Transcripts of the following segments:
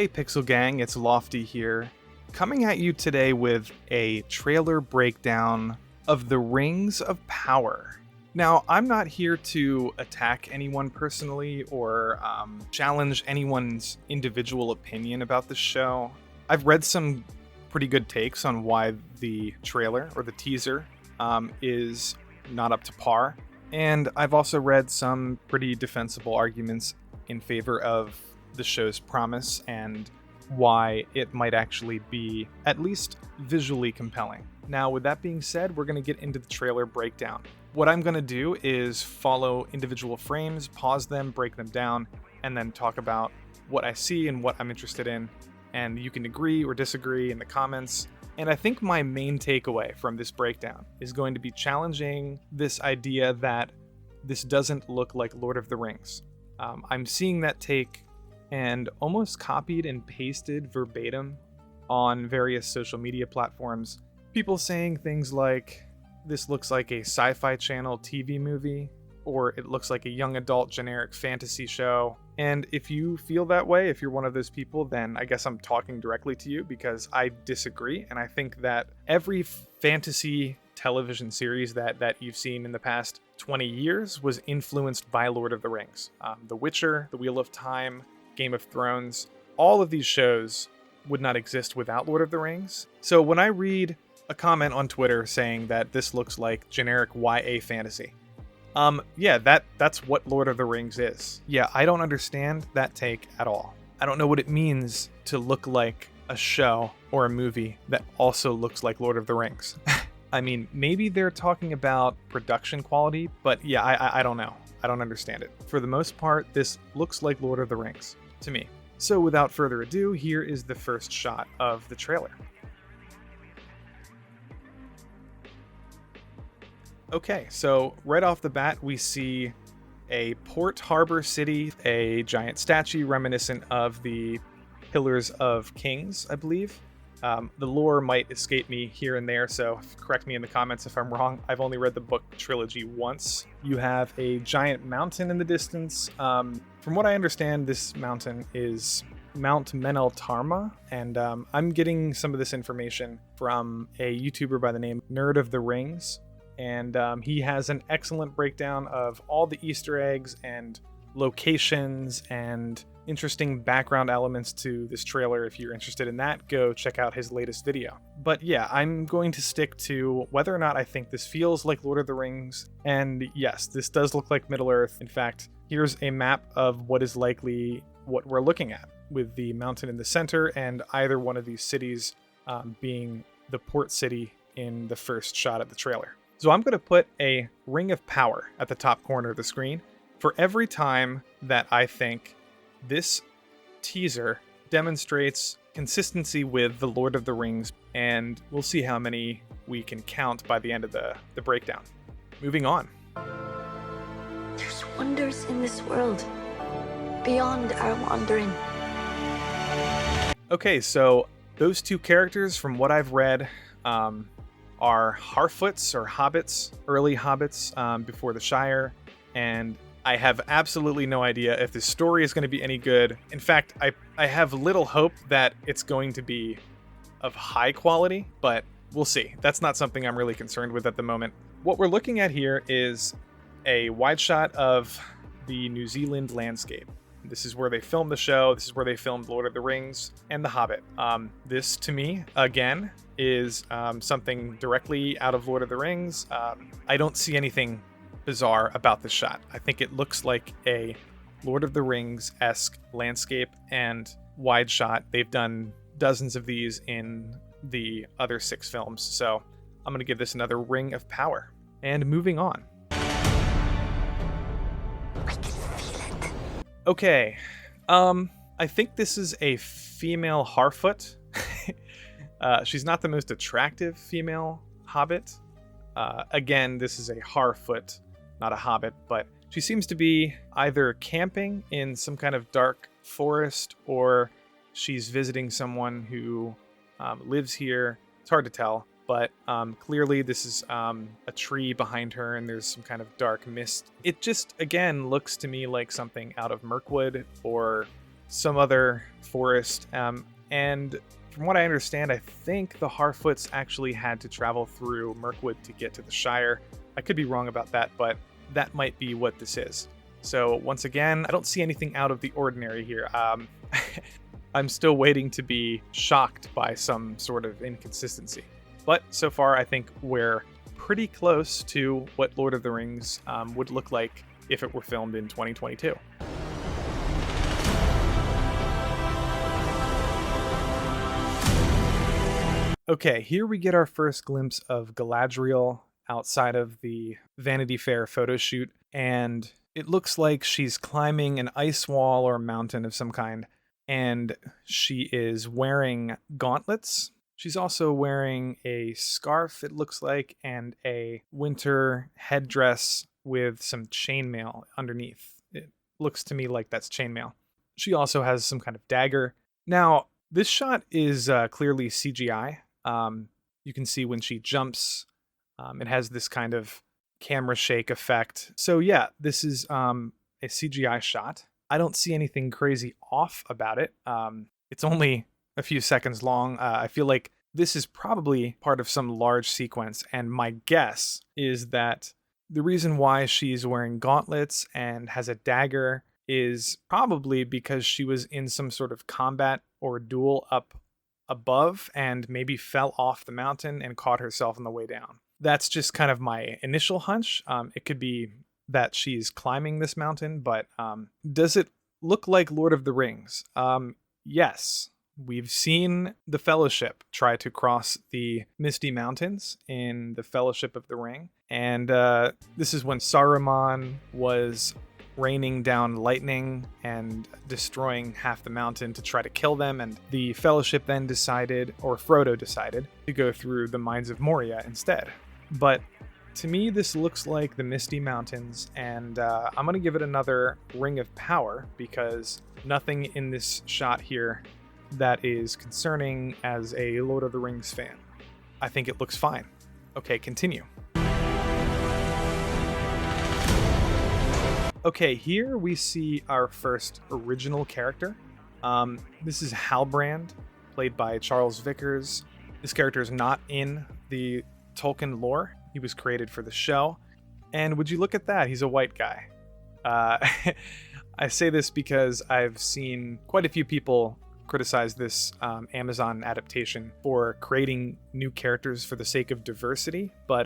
Hey Pixel Gang, it's Lofty here, coming at you today with a trailer breakdown of The Rings of Power. Now, I'm not here to attack anyone personally or challenge anyone's individual opinion about the show. I've read some pretty good takes on why the trailer or the teaser is not up to par, and I've also read some pretty defensible arguments in favor of the show's promise and why it might actually be at least visually compelling. Now, with that being said, we're going to get into the trailer breakdown. What I'm going to do is follow individual frames, pause them, break them down, and then talk about what I see and what I'm interested in. And you can agree or disagree in the comments. And I think my main takeaway from this breakdown is going to be challenging this idea that this doesn't look like Lord of the Rings. I'm seeing that take and almost copied and pasted verbatim on various social media platforms. People saying things like, this looks like a Sci-Fi Channel TV movie, or it looks like a young adult generic fantasy show. And if you feel that way, if you're one of those people, then I guess I'm talking directly to you because I disagree. And I think that every fantasy television series that you've seen in the past 20 years was influenced by Lord of the Rings. The Witcher, The Wheel of Time, Game of Thrones, all of these shows would not exist without Lord of the Rings. So when I read a comment on Twitter saying that this looks like generic YA fantasy, that's what Lord of the Rings is. Yeah, I don't understand that take at all. I don't know what it means to look like a show or a movie that also looks like Lord of the Rings. I mean, maybe they're talking about production quality, but yeah, I don't know. I don't understand it. For the most part, this looks like Lord of the Rings to me. So without further ado, here is the first shot of the trailer. Okay, so right off the bat, we see a port harbor city, a giant statue reminiscent of the Pillars of Kings, I believe. The lore might escape me here and there, so correct me in the comments if I'm wrong. I've only read the book trilogy once. You have a giant mountain in the distance. From what I understand, this mountain is Mount Meneltarma, and I'm getting some of this information from a YouTuber by the name Nerd of the Rings, and he has an excellent breakdown of all the Easter eggs and locations and interesting background elements to this trailer. If you're interested in that, go check out his latest video. But yeah, I'm going to stick to whether or not I think this feels like Lord of the Rings. And yes, this does look like Middle-earth. In fact, here's a map of what is likely what we're looking at, with the mountain in the center and either one of these cities being the port city in the first shot of the trailer. So I'm going to put a ring of power at the top corner of the screen for every time that I think this teaser demonstrates consistency with the Lord of the Rings, and we'll see how many we can count by the end of the breakdown. Moving on. There's wonders in this world beyond our wandering. Okay, so those two characters, from what I've read, are Harfoots or hobbits, early hobbits before the Shire, and I have absolutely no idea if this story is going to be any good. In fact, I have little hope that it's going to be of high quality, but we'll see. That's not something I'm really concerned with at the moment. What we're looking at here is a wide shot of the New Zealand landscape. This is where they filmed the show. This is where they filmed Lord of the Rings and The Hobbit. This, to me, again, is something directly out of Lord of the Rings. I don't see anything bizarre about this shot. I think it looks like a Lord of the Rings-esque landscape and wide shot. They've done dozens of these in the other 6 films, so I'm going to give this another ring of power. And moving on. I can feel it. Okay, I think this is a female Harfoot. She's not the most attractive female hobbit. Again, this is a Harfoot, not a hobbit, but she seems to be either camping in some kind of dark forest or she's visiting someone who lives here. It's hard to tell, but clearly this is a tree behind her and there's some kind of dark mist. It just, again, looks to me like something out of Mirkwood or some other forest. And from what I understand, I think the Harfoots actually had to travel through Mirkwood to get to the Shire. I could be wrong about that, but that might be what this is. So once again, I don't see anything out of the ordinary here. I'm still waiting to be shocked by some sort of inconsistency. But so far, I think we're pretty close to what Lord of the Rings would look like if it were filmed in 2022. Okay, here we get our first glimpse of Galadriel outside of the Vanity Fair photo shoot, and it looks like she's climbing an ice wall or mountain of some kind, and she is wearing gauntlets. She's also wearing a scarf, it looks like, and a winter headdress with some chainmail underneath. It looks to me like that's chainmail. She also has some kind of dagger. Now, this shot is clearly CGI. You can see when she jumps, it has this kind of camera shake effect. So yeah, this is a CGI shot. I don't see anything crazy off about it. It's only a few seconds long. I feel like this is probably part of some large sequence, and my guess is that the reason why she's wearing gauntlets and has a dagger is probably because she was in some sort of combat or duel up above and maybe fell off the mountain and caught herself on the way down. That's just kind of my initial hunch. It could be that she's climbing this mountain, but does it look like Lord of the Rings? Yes. We've seen the Fellowship try to cross the Misty Mountains in the Fellowship of the Ring. And this is when Saruman was raining down lightning and destroying half the mountain to try to kill them. And the Fellowship then decided, or Frodo decided, to go through the Mines of Moria instead. But to me, this looks like the Misty Mountains, and I'm going to give it another Ring of Power because nothing in this shot here that is concerning as a Lord of the Rings fan. I think it looks fine. Okay, continue. Okay, here we see our first original character. This is Halbrand, played by Charles Vickers. This character is not in the Tolkien lore. He was created for the show. And would you look at that? He's a white guy. I say this because I've seen quite a few people criticize this Amazon adaptation for creating new characters for the sake of diversity, but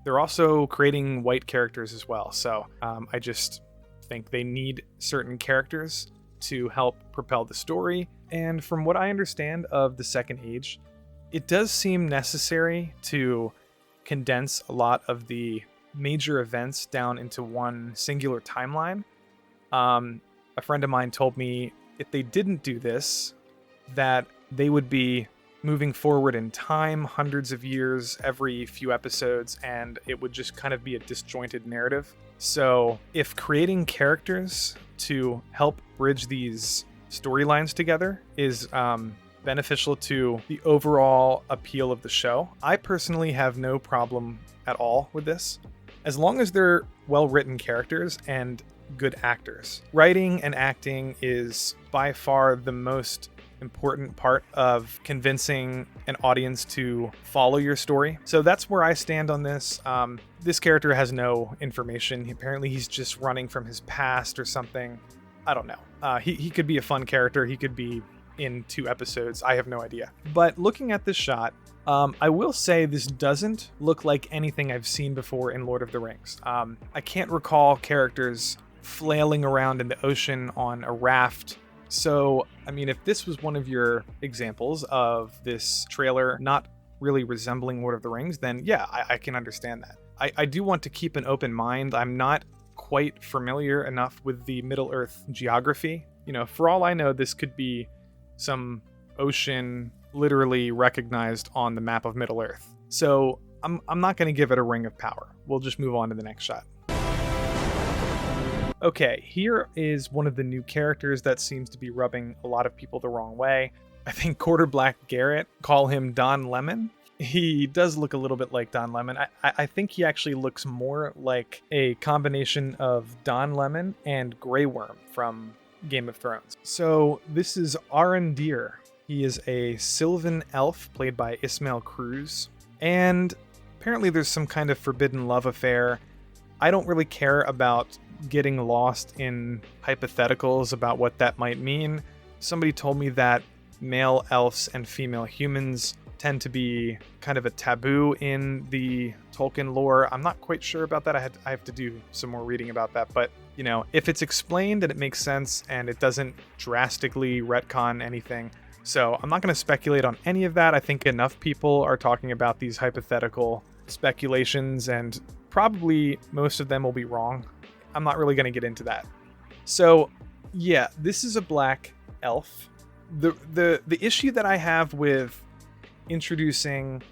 they're also creating white characters as well. So I just think they need certain characters to help propel the story. And from what I understand of the Second Age, it does seem necessary to condense a lot of the major events down into one singular timeline. A friend of mine told me if they didn't do this, that they would be moving forward in time hundreds of years every few episodes, and it would just kind of be a disjointed narrative. So if creating characters to help bridge these storylines together is beneficial to the overall appeal of the show, I personally have no problem at all with this, as long as they're well-written characters and good actors. Writing and acting is by far the most important part of convincing an audience to follow your story. So that's where I stand on this. This character has no information. Apparently he's just running from his past or something. I don't know. He could be a fun character. He could be in 2 episodes. I have no idea. But looking at this shot, I will say this doesn't look like anything I've seen before in Lord of the Rings. I can't recall characters flailing around in the ocean on a raft. So, I mean, if this was one of your examples of this trailer not really resembling Lord of the Rings, then yeah, I can understand that. I do want to keep an open mind. I'm not quite familiar enough with the Middle-earth geography. You know, for all I know, this could be some ocean literally recognized on the map of Middle-earth. So I'm not going to give it a Ring of Power. We'll just move on to the next shot. Okay, here is one of the new characters that seems to be rubbing a lot of people the wrong way. I think Quarter Black Garrett, call him Don Lemon. He does look a little bit like Don Lemon. I think he actually looks more like a combination of Don Lemon and Grey Worm from Game of Thrones. So this is Arondir. He is a Sylvan elf played by Ismael Cruz. And apparently there's some kind of forbidden love affair. I don't really care about getting lost in hypotheticals about what that might mean. Somebody told me that male elves and female humans tend to be kind of a taboo in the Tolkien lore. I'm not quite sure about that. I have to do some more reading about that. But, you know, if it's explained and it makes sense and it doesn't drastically retcon anything. So I'm not going to speculate on any of that. I think enough people are talking about these hypothetical speculations, and probably most of them will be wrong. I'm not really going to get into that. So, yeah, this is a black elf. The issue that I have with introducing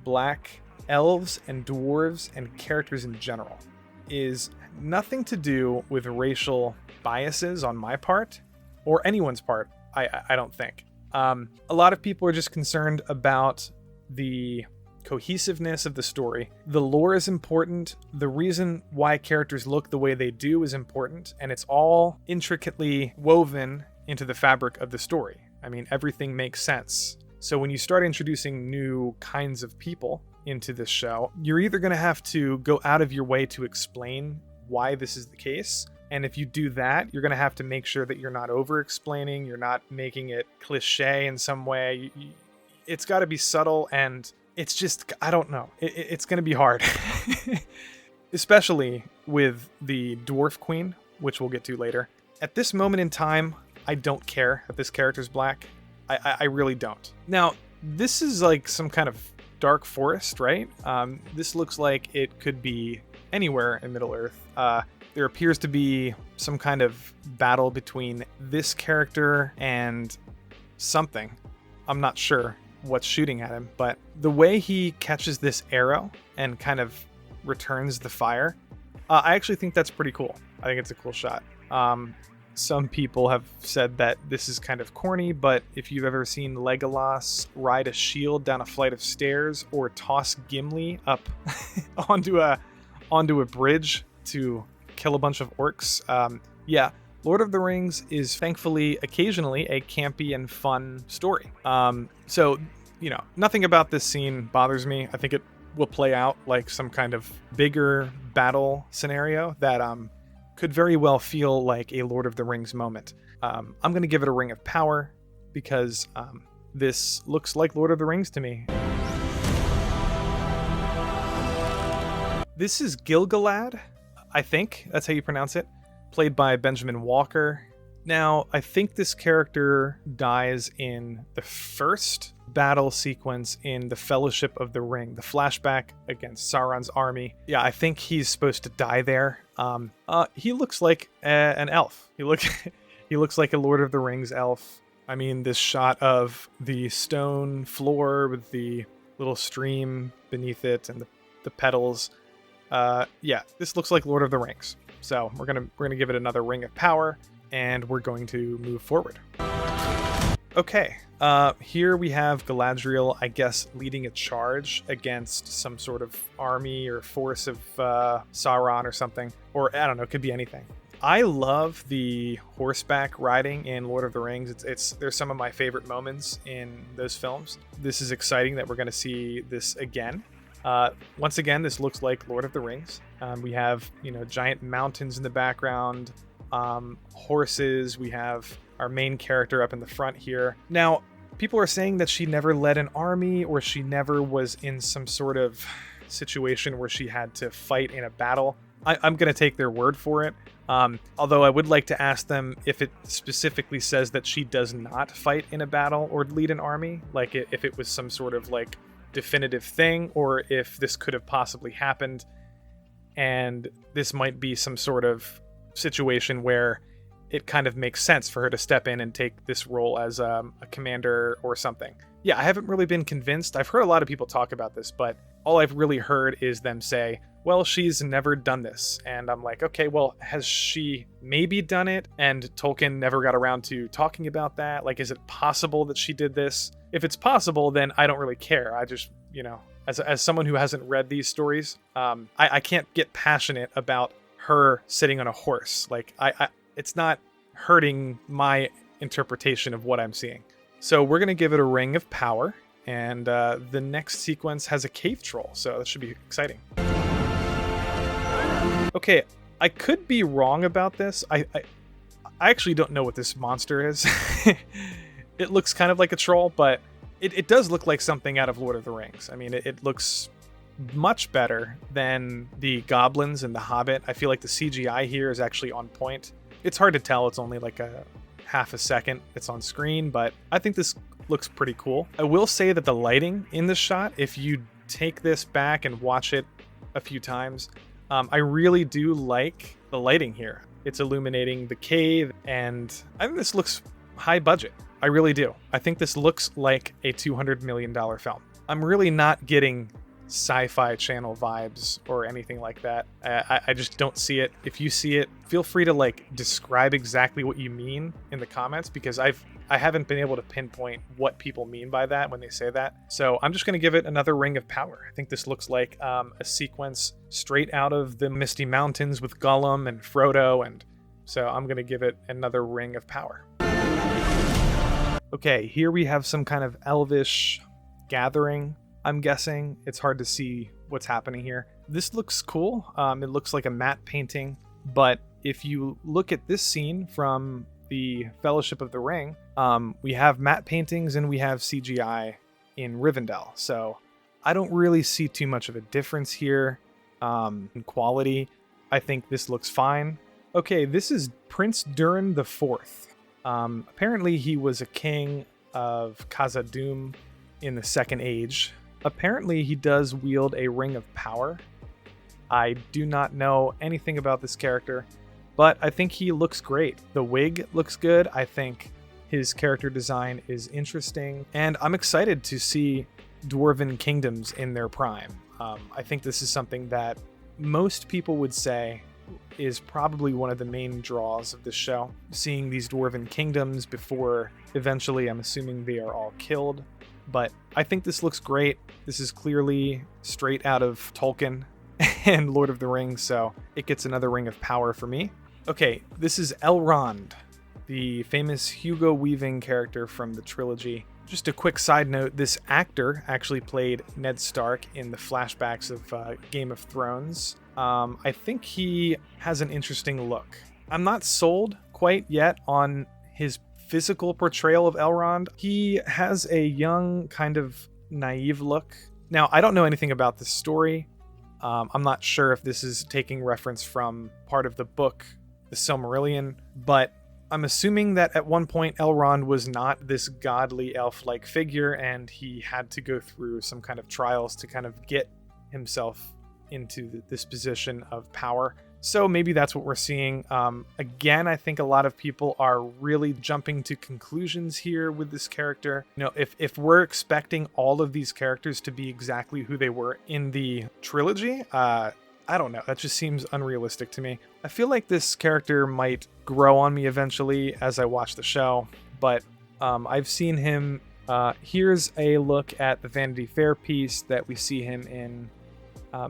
black elves and dwarves and characters in general is nothing to do with racial biases on my part or anyone's part. I don't think. A lot of people are just concerned about the cohesiveness of the story. The lore is important. The reason why characters look the way they do is important, and it's all intricately woven into the fabric of the story. I mean, everything makes sense. So when you start introducing new kinds of people into this show, you're either going to have to go out of your way to explain why this is the case. And if you do that, you're going to have to make sure that you're not over-explaining, you're not making it cliche in some way. It's got to be subtle, and it's just, I don't know. It's going to be hard. Especially with the Dwarf Queen, which we'll get to later. At this moment in time, I don't care if this character's black. I really don't. Now, this is like some kind of dark forest, right? This looks like it could be anywhere in Middle-earth. There appears to be some kind of battle between this character and something. I'm not sure what's shooting at him, but the way he catches this arrow and kind of returns the fire, I actually think that's pretty cool. I think it's a cool shot. Some people have said that this is kind of corny, but if you've ever seen Legolas ride a shield down a flight of stairs or toss Gimli up onto a bridge to kill a bunch of orcs, yeah, Lord of the Rings is thankfully occasionally a campy and fun story. So, you know, nothing about this scene bothers me. I think it will play out like some kind of bigger battle scenario that could very well feel like a Lord of the Rings moment. I'm going to give it a Ring of Power because this looks like Lord of the Rings to me. This is Gil-galad, I think that's how you pronounce it, played by Benjamin Walker. Now, I think this character dies in the first battle sequence in the Fellowship of the Ring, the flashback against Sauron's army. Yeah, I think he's supposed to die there. He looks like an elf. He looks like a Lord of the Rings elf. I mean, this shot of the stone floor with the little stream beneath it and the petals. Yeah, this looks like Lord of the Rings. So we're gonna give it another Ring of Power, and we're going to move forward. Okay, here we have Galadriel, I guess, leading a charge against some sort of army or force of Sauron or something. Or, I don't know, it could be anything. I love the horseback riding in Lord of the Rings. There's some of my favorite moments in those films. This is exciting that we're going to see this again. Once again, this looks like Lord of the Rings. We have, giant mountains in the background, horses. We have our main character up in the front here. Now, people are saying that she never led an army or she never was in some sort of situation where she had to fight in a battle. I'm going to take their word for it. Although I would like to ask them if it specifically says that she does not fight in a battle or lead an army, like if it was some sort of like definitive thing, or if this could have possibly happened and this might be some sort of situation where it kind of makes sense for her to step in and take this role as a commander or something. Yeah, I haven't really been convinced. I've heard a lot of people talk about this, but all I've really heard is them say, well, she's never done this. And I'm like, okay, well, has she maybe done it? And Tolkien never got around to talking about that. Like, is it possible that she did this? If it's possible, then I don't really care. I just, as someone who hasn't read these stories, I can't get passionate about her sitting on a horse. Like, it's not hurting my interpretation of what I'm seeing. So we're going to give it a ring of power, and the next sequence has a cave troll, so that should be exciting. Okay, I could be wrong about this. I actually don't know what this monster is. It looks kind of like a troll, but it does look like something out of Lord of the Rings. I mean, it looks much better than the goblins in The Hobbit. I feel like the CGI here is actually on point. It's hard to tell. It's only like a half a second it's on screen, but I think this looks pretty cool. I will say that the lighting in this shot, if you take this back and watch it a few times, I really do like the lighting here. It's illuminating the cave, and I think this looks high budget. I really do. I think this looks like a $200 million film. I'm really not getting Sci-Fi Channel vibes or anything like that. I just don't see it. If you see it, feel free to like describe exactly what you mean in the comments, because I haven't been able to pinpoint what people mean by that when they say that. So I'm just going to give it another ring of power. I think this looks like a sequence straight out of the Misty Mountains with Gollum and Frodo, and so I'm going to give it another ring of power. Okay, here we have some kind of elvish gathering, I'm guessing. It's hard to see what's happening here. This looks cool. It looks like a matte painting, but if you look at this scene from the Fellowship of the Ring, we have matte paintings and we have CGI in Rivendell. So I don't really see too much of a difference here in quality. I think this looks fine. Okay, this is Prince Durin IV. Apparently he was a king of Khazad-dûm in the Second Age. Apparently he does wield a ring of power. I do not know anything about this character, but I think he looks great. The wig looks good. I think his character design is interesting, and I'm excited to see dwarven kingdoms in their prime. I think this is something that most people would say is probably one of the main draws of this show. Seeing these dwarven kingdoms before eventually, I'm assuming they are all killed. But I think this looks great. This is clearly straight out of Tolkien and Lord of the Rings, so it gets another ring of power for me. Okay, this is Elrond, the famous Hugo Weaving character from the trilogy. Just a quick side note, this actor actually played Ned Stark in the flashbacks of Game of Thrones. I think he has an interesting look. I'm not sold quite yet on his physical portrayal of Elrond. He has a young, kind of naive look. Now, I don't know anything about this story. I'm not sure if this is taking reference from part of the book, The Silmarillion, but I'm assuming that at one point Elrond was not this godly elf-like figure, and he had to go through some kind of trials to kind of get himself into this position of power. So maybe that's what we're seeing. Again, I think a lot of people are really jumping to conclusions here with this character. You know, if we're expecting all of these characters to be exactly who they were in the trilogy, I don't know. That just seems unrealistic to me. I feel like this character might grow on me eventually as I watch the show, but I've seen him. Here's a look at the Vanity Fair piece that we see him in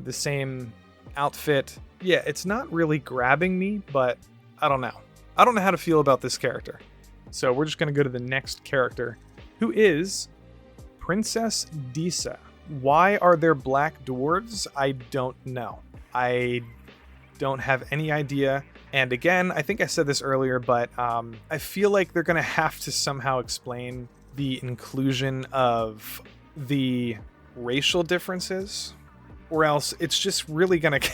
the same outfit. Yeah, it's not really grabbing me, but I don't know. I don't know how to feel about this character. So we're just going to go to the next character, who is Princess Disa. Why are there black dwarves? I don't know. I don't have any idea. And again, I think I said this earlier, but I feel like they're going to have to somehow explain the inclusion of the racial differences, or else it's just really going to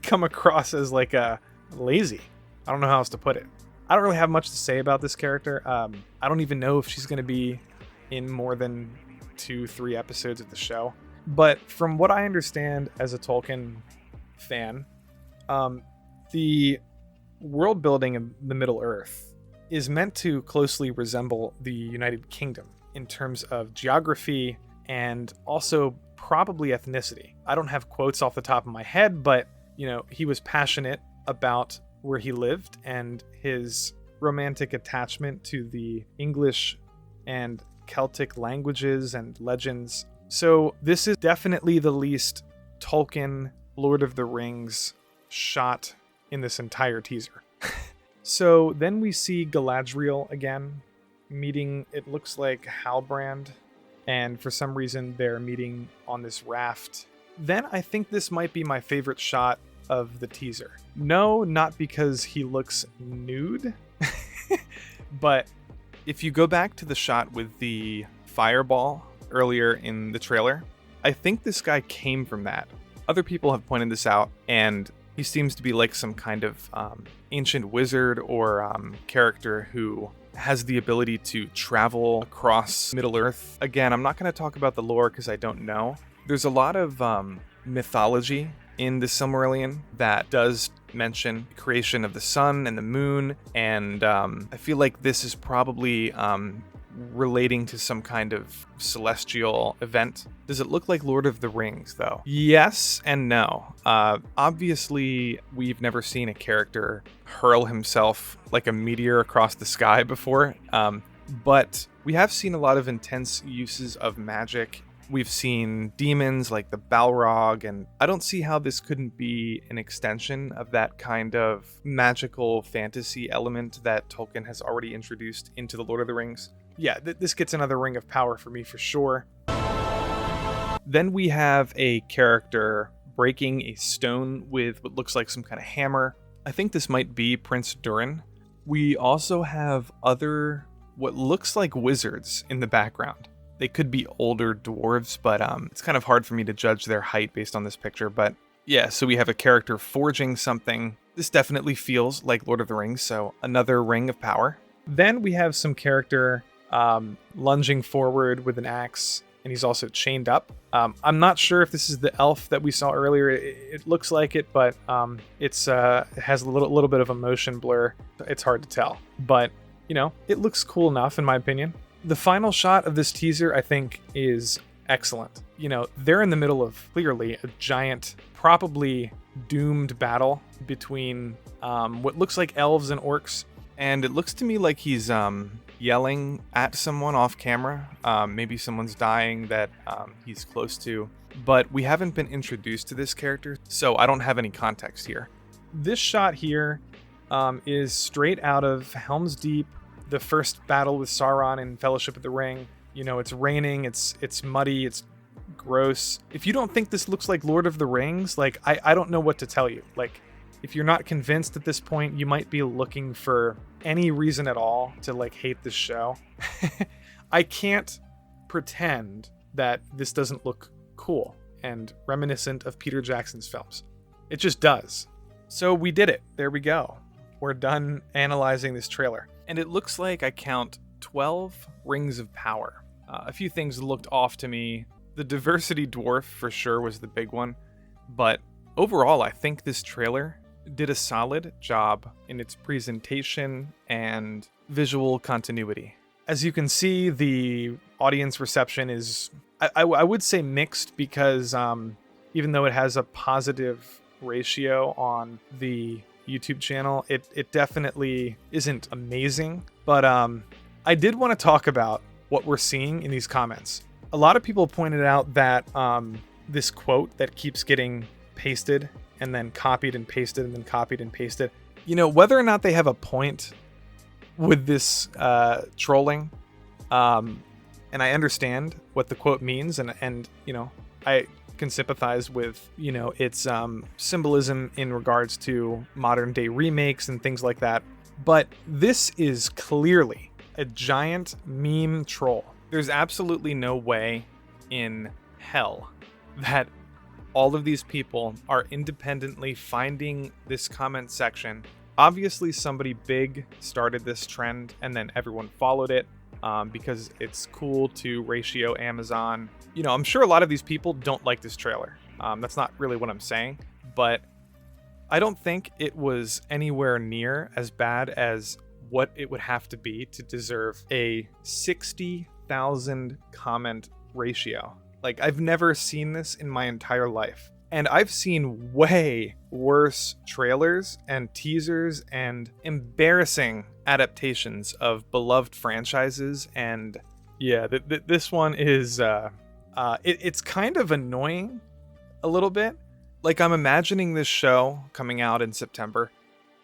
come across as like a lazy. I don't know how else to put it. I don't really have much to say about this character. I don't even know if she's going to be in more than 2-3 episodes of the show. But from what I understand as a Tolkien fan, the world building of the Middle Earth is meant to closely resemble the United Kingdom in terms of geography and also probably ethnicity. I don't have quotes off the top of my head, but you know, he was passionate about where he lived and his romantic attachment to the English and Celtic languages and legends. So this is definitely the least Tolkien Lord of the Rings shot in this entire teaser. So then we see Galadriel again meeting, it looks like Halbrand, and for some reason they're meeting on this raft. Then I think this might be my favorite shot of the teaser. No, not because he looks nude, but if you go back to the shot with the fireball earlier in the trailer, I think this guy came from that. Other people have pointed this out, and he seems to be like some kind of ancient wizard or character who has the ability to travel across Middle-earth. Again, I'm not going to talk about the lore because I don't know. There's a lot of mythology in the Silmarillion that does mention the creation of the sun and the moon, and I feel like this is probably relating to some kind of celestial event. Does it look like Lord of the Rings, though? Yes and no. Obviously, we've never seen a character hurl himself like a meteor across the sky before, but we have seen a lot of intense uses of magic. We've seen demons like the Balrog, and I don't see how this couldn't be an extension of that kind of magical fantasy element that Tolkien has already introduced into the Lord of the Rings. Yeah, this gets another Ring of Power for me for sure. Then we have a character breaking a stone with what looks like some kind of hammer. I think this might be Prince Durin. We also have other, what looks like wizards in the background. They could be older dwarves, but it's kind of hard for me to judge their height based on this picture. But yeah, so we have a character forging something. This definitely feels like Lord of the Rings, so another Ring of Power. Then we have some character lunging forward with an axe, and he's also chained up. I'm not sure if this is the elf that we saw earlier. It looks like it, but it has a little bit of a motion blur. It's hard to tell, but you know, it looks cool enough in my opinion. The final shot of this teaser, I think, is excellent. You know, they're in the middle of clearly a giant, probably doomed battle between what looks like elves and orcs. And it looks to me like he's yelling at someone off camera. Maybe someone's dying that he's close to. But we haven't been introduced to this character, so I don't have any context here. This shot here is straight out of Helm's Deep, the first battle with Sauron in Fellowship of the Ring. You know, it's raining, it's muddy, it's gross. If you don't think this looks like Lord of the Rings, like, I don't know what to tell you. Like, if you're not convinced at this point, you might be looking for any reason at all to, like, hate this show. I can't pretend that this doesn't look cool and reminiscent of Peter Jackson's films. It just does. So we did it. There we go. We're done analyzing this trailer. And it looks like I count 12 Rings of Power. A few things looked off to me. The diversity dwarf for sure was the big one. But overall, I think this trailer did a solid job in its presentation and visual continuity. As you can see, the audience reception is, I would say mixed, because even though it has a positive ratio on the YouTube channel, it definitely isn't amazing. But I did want to talk about what we're seeing in these comments. A lot of people pointed out that this quote that keeps getting pasted and then copied and pasted and then copied and pasted, you know, whether or not they have a point with this trolling, and I understand what the quote means, and you know, I can sympathize with, you know, its symbolism in regards to modern day remakes and things like that. But this is clearly a giant meme troll. There's absolutely no way in hell that all of these people are independently finding this comment section. Obviously somebody big started this trend and then everyone followed it because it's cool to ratio Amazon. You know, I'm sure a lot of these people don't like this trailer. That's not really what I'm saying, but I don't think it was anywhere near as bad as what it would have to be to deserve a 60,000 comment ratio. Like, I've never seen this in my entire life. And I've seen way worse trailers and teasers and embarrassing adaptations of beloved franchises. And yeah, this one is, it's kind of annoying a little bit. Like, I'm imagining this show coming out in September,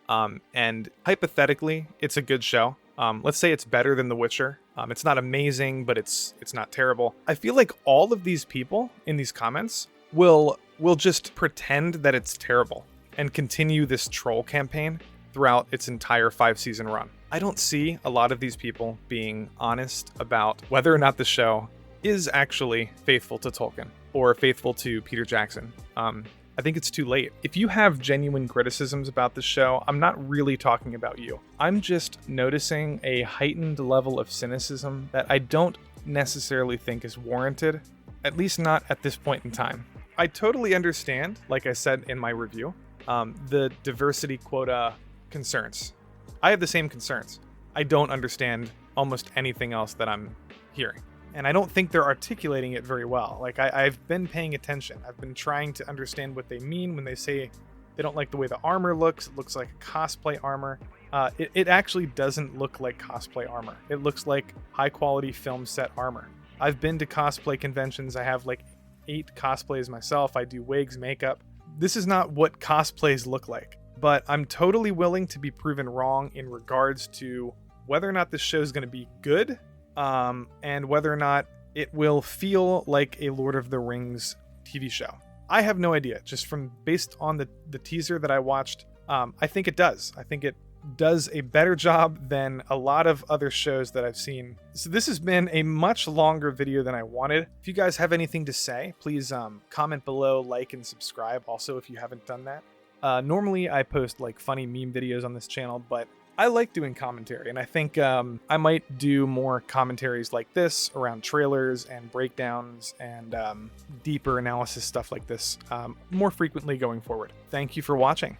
And hypothetically, it's a good show. Let's say it's better than The Witcher. It's not amazing, but it's not terrible. I feel like all of these people in these comments will just pretend that it's terrible and continue this troll campaign throughout its entire 5-season run. I don't see a lot of these people being honest about whether or not the show is actually faithful to Tolkien or faithful to Peter Jackson. I think it's too late. If you have genuine criticisms about the show, I'm not really talking about you. I'm just noticing a heightened level of cynicism that I don't necessarily think is warranted, at least not at this point in time. I totally understand, like I said in my review, the diversity quota concerns. I have the same concerns. I don't understand almost anything else that I'm hearing. And I don't think they're articulating it very well. Like, I've been paying attention. I've been trying to understand what they mean when they say they don't like the way the armor looks. It looks like cosplay armor. It actually doesn't look like cosplay armor. It looks like high-quality film set armor. I've been to cosplay conventions. I have like 8 cosplays myself. I do wigs, makeup. This is not what cosplays look like. But I'm totally willing to be proven wrong in regards to whether or not this show is going to be good, and whether or not it will feel like a Lord of the Rings TV show. I have no idea. Just from based on the teaser that I watched, I think it does. I think it does a better job than a lot of other shows that I've seen. So this has been a much longer video than I wanted. If you guys have anything to say, please comment below, like, and subscribe. Also, if you haven't done that. Normally I post like funny meme videos on this channel, but I like doing commentary, and I think I might do more commentaries like this around trailers and breakdowns and deeper analysis stuff like this more frequently going forward. Thank you for watching.